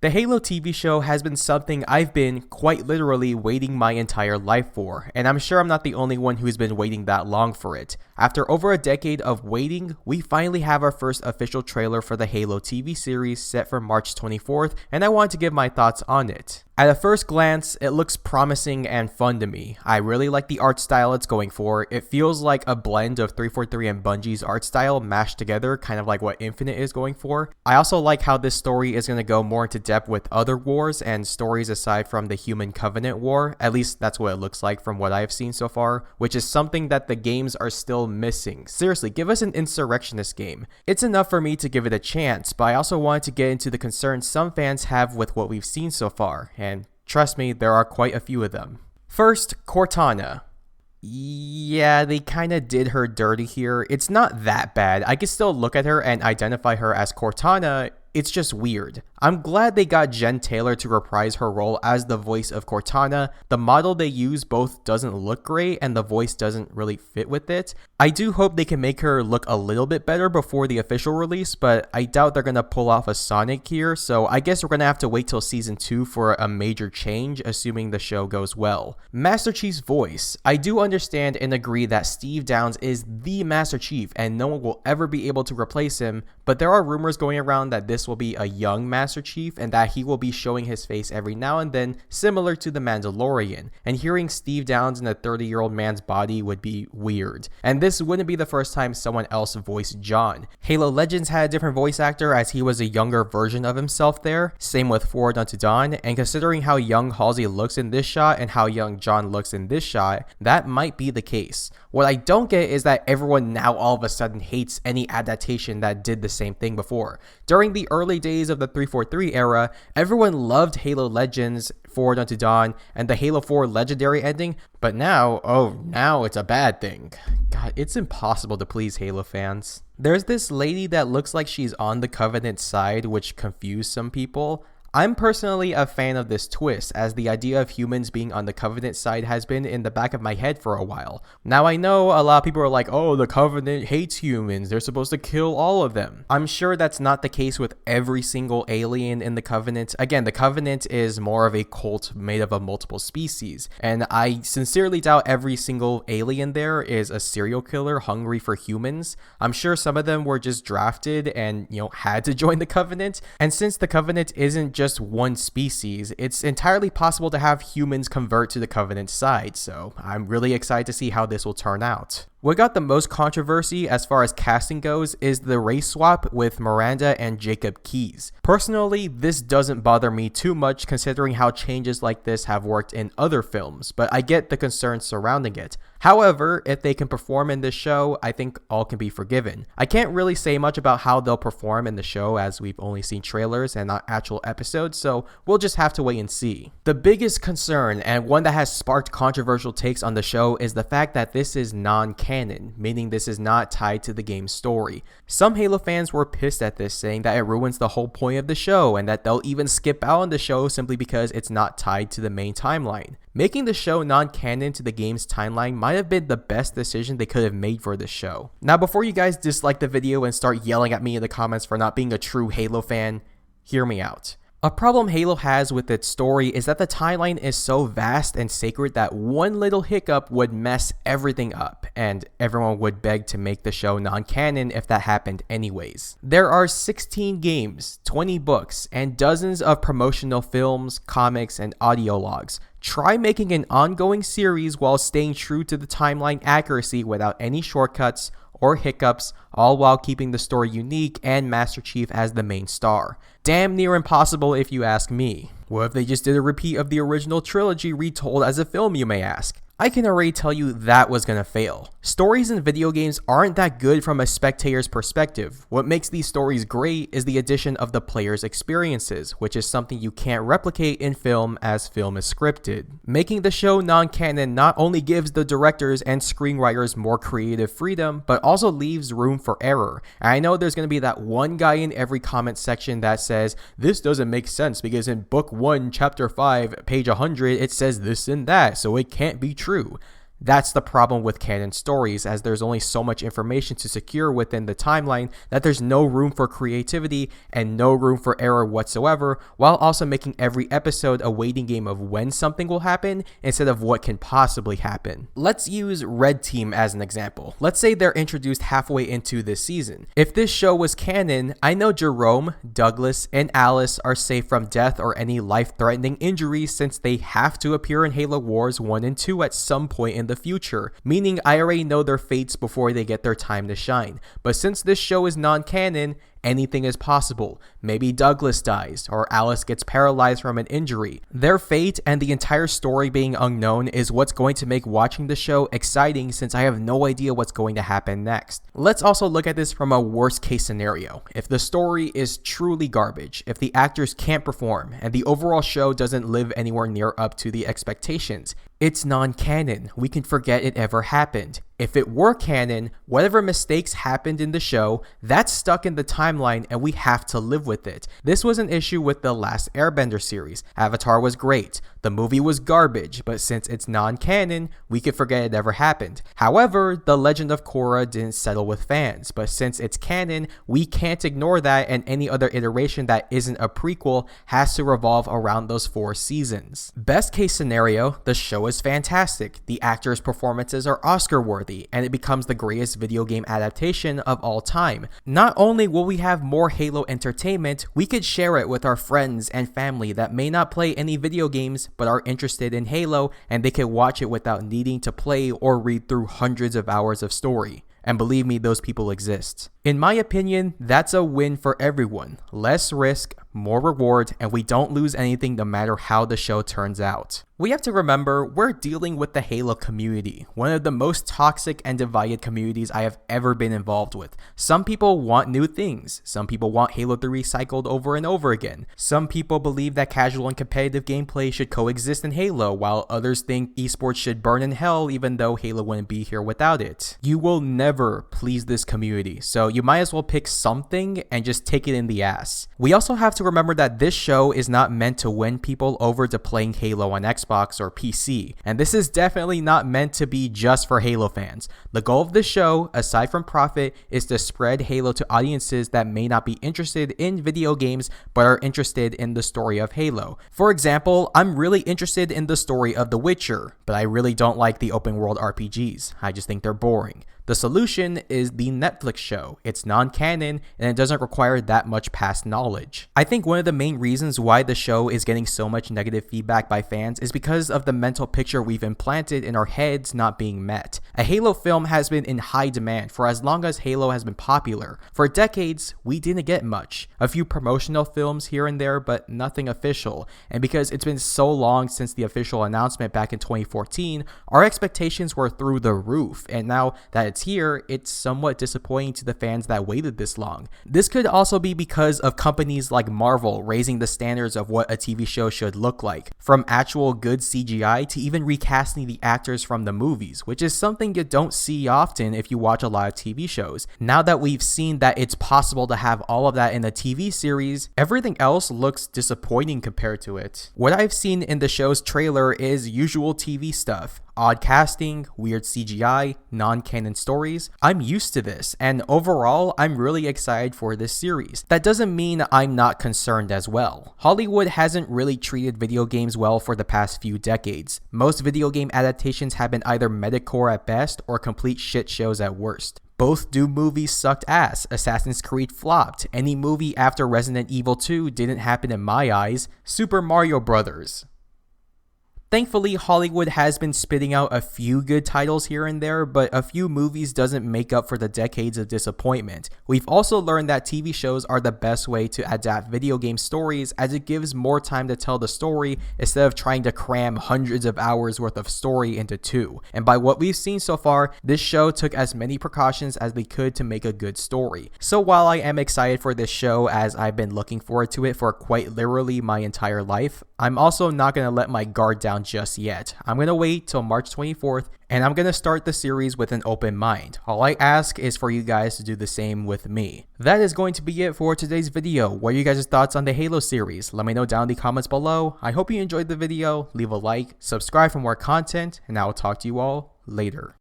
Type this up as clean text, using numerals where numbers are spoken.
The Halo TV show has been something I've been, quite literally, waiting my entire life for, and I'm sure I'm not the only one who's been waiting that long for it. After over a decade of waiting, we finally have our first official trailer for the Halo TV series set for March 24th, and I want to give my thoughts on it. At a first glance, it looks promising and fun to me. I really like the art style it's going for. It feels like a blend of 343 and Bungie's art style mashed together, kind of like what Infinite is going for. I also like how this story is going to go more into depth with other wars and stories aside from the Human Covenant War. At least that's what it looks like from what I've seen so far, which is something that the games are still missing. Seriously, give us an insurrectionist game. It's enough for me to give it a chance, but I also wanted to get into the concerns some fans have with what we've seen so far, and trust me, there are quite a few of them. First, Cortana. Yeah, they kinda did her dirty here. It's not that bad. I can still look at her and identify her as Cortana. It's just weird. I'm glad they got Jen Taylor to reprise her role as the voice of Cortana. The model they use both doesn't look great and the voice doesn't really fit with it. I do hope they can make her look a little bit better before the official release, but I doubt they're gonna pull off a Sonic here, so I guess we're gonna have to wait till season 2 for a major change, assuming the show goes well. Master Chief's voice. I do understand and agree that Steve Downes is the Master Chief and no one will ever be able to replace him, but there are rumors going around that this will be a young Master Chief and that he will be showing his face every now and then, similar to The Mandalorian, and hearing Steve Downes in a 30-year-old man's body would be weird. And this wouldn't be the first time someone else voiced John. Halo Legends had a different voice actor as he was a younger version of himself there, same with Forward Unto Dawn, and considering how young Halsey looks in this shot and how young John looks in this shot, that might be the case. What I don't get is that everyone now all of a sudden hates any adaptation that did the same thing before. During the early days of the 343 era, everyone loved Halo Legends, Forward Unto Dawn, and the Halo 4 Legendary ending, but now it's a bad thing. God, it's impossible to please Halo fans. There's this lady that looks like she's on the Covenant side, which confused some people. I'm personally a fan of this twist, as the idea of humans being on the Covenant side has been in the back of my head for a while. Now I know a lot of people are like, oh, the Covenant hates humans, they're supposed to kill all of them. I'm sure that's not the case with every single alien in the Covenant. Again, the Covenant is more of a cult made up of multiple species, and I sincerely doubt every single alien there is a serial killer hungry for humans. I'm sure some of them were just drafted and, had to join the Covenant, and since the Covenant isn't just one species, it's entirely possible to have humans convert to the Covenant side, so I'm really excited to see how this will turn out. What got the most controversy as far as casting goes is the race swap with Miranda and Jacob Keyes. Personally, this doesn't bother me too much considering how changes like this have worked in other films, but I get the concerns surrounding it. However, if they can perform in this show, I think all can be forgiven. I can't really say much about how they'll perform in the show as we've only seen trailers and not actual episodes, so we'll just have to wait and see. The biggest concern, and one that has sparked controversial takes on the show, is the fact that this is non-canon, meaning this is not tied to the game's story. Some Halo fans were pissed at this, saying that it ruins the whole point of the show and that they'll even skip out on the show simply because it's not tied to the main timeline. Making the show non-canon to the game's timeline might have been the best decision they could have made for this show. Now, before you guys dislike the video and start yelling at me in the comments for not being a true Halo fan, hear me out. A problem Halo has with its story is that the timeline is so vast and sacred that one little hiccup would mess everything up, and everyone would beg to make the show non-canon if that happened anyways. There are 16 games, 20 books, and dozens of promotional films, comics, and audio logs. Try making an ongoing series while staying true to the timeline accuracy without any shortcuts or hiccups, all while keeping the story unique and Master Chief as the main star. Damn near impossible if you ask me. What if they just did a repeat of the original trilogy retold as a film, you may ask? I can already tell you that was gonna fail. Stories in video games aren't that good from a spectator's perspective. What makes these stories great is the addition of the player's experiences, which is something you can't replicate in film as film is scripted. Making the show non-canon not only gives the directors and screenwriters more creative freedom, but also leaves room for error. And I know there's gonna be that one guy in every comment section that says, this doesn't make sense because in book 1, chapter 5, page 100, it says this and that, so it can't be true. That's the problem with canon stories, as there's only so much information to secure within the timeline that there's no room for creativity and no room for error whatsoever, while also making every episode a waiting game of when something will happen instead of what can possibly happen. Let's use Red Team as an example. Let's say they're introduced halfway into this season. If this show was canon, I know Jerome, Douglas, and Alice are safe from death or any life-threatening injuries since they have to appear in Halo Wars 1 and 2 at some point in the future, meaning I already know their fates before they get their time to shine. But since this show is non-canon, anything is possible. Maybe Douglas dies, or Alice gets paralyzed from an injury. Their fate and the entire story being unknown is what's going to make watching the show exciting, since I have no idea what's going to happen next. Let's also look at this from a worst case scenario. If the story is truly garbage, if the actors can't perform, and the overall show doesn't live anywhere near up to the expectations, it's non-canon. We can forget it ever happened. If it were canon, whatever mistakes happened in the show, that's stuck in the timeline and we have to live with it. This was an issue with the last Airbender series. Avatar was great. The movie was garbage, but since it's non-canon, we could forget it ever happened. However, The Legend of Korra didn't settle with fans, but since it's canon, we can't ignore that, and any other iteration that isn't a prequel has to revolve around those 4 seasons. Best case scenario, the show is fantastic. The actors' performances are Oscar-worthy, and it becomes the greatest video game adaptation of all time. Not only will we have more Halo entertainment, we could share it with our friends and family that may not play any video games but are interested in Halo, and they can watch it without needing to play or read through hundreds of hours of story. And believe me, those people exist. In my opinion, that's a win for everyone. Less risk, more reward, and we don't lose anything no matter how the show turns out. We have to remember, we're dealing with the Halo community, one of the most toxic and divided communities I have ever been involved with. Some people want new things. Some people want Halo 3 recycled over and over again. Some people believe that casual and competitive gameplay should coexist in Halo, while others think esports should burn in hell even though Halo wouldn't be here without it. You will never please this community, so you might as well pick something and just take it in the ass. We also have to remember that this show is not meant to win people over to playing Halo on Xbox or PC, and this is definitely not meant to be just for Halo fans. The goal of the show, aside from profit, is to spread Halo to audiences that may not be interested in video games but are interested in the story of Halo. For example, I'm really interested in the story of The Witcher, but I really don't like the open world RPGs. I just think they're boring. The solution is the Netflix show. It's non-canon and it doesn't require that much past knowledge. I think one of the main reasons why the show is getting so much negative feedback by fans is because of the mental picture we've implanted in our heads not being met. A Halo film has been in high demand for as long as Halo has been popular. For decades, we didn't get much. A few promotional films here and there, but nothing official. And because it's been so long since the official announcement back in 2014, our expectations were through the roof. And now that it's here, it's somewhat disappointing to the fans that waited this long. This could also be because of companies like Marvel raising the standards of what a TV show should look like, from actual good CGI to even recasting the actors from the movies, which is something you don't see often if you watch a lot of TV shows. Now that we've seen that it's possible to have all of that in a TV series, everything else looks disappointing compared to it. What I've seen in the show's trailer is usual TV stuff. Odd casting, weird CGI, non-canon stories. I'm used to this, and overall, I'm really excited for this series. That doesn't mean I'm not concerned as well. Hollywood hasn't really treated video games well for the past few decades. Most video game adaptations have been either metacore at best or complete shit shows at worst. Both Doom movies sucked ass. Assassin's Creed flopped. Any movie after Resident Evil 2 didn't happen in my eyes. Super Mario Brothers. Thankfully, Hollywood has been spitting out a few good titles here and there, but a few movies doesn't make up for the decades of disappointment. We've also learned that TV shows are the best way to adapt video game stories, as it gives more time to tell the story instead of trying to cram hundreds of hours worth of story into 2. And by what we've seen so far, this show took as many precautions as they could to make a good story. So while I am excited for this show, as I've been looking forward to it for quite literally my entire life, I'm also not going to let my guard down just yet. I'm going to wait till March 24th and I'm going to start the series with an open mind. All I ask is for you guys to do the same with me. That is going to be it for today's video. What are you guys' thoughts on the Halo series? Let me know down in the comments below. I hope you enjoyed the video. Leave a like, subscribe for more content, and I will talk to you all later.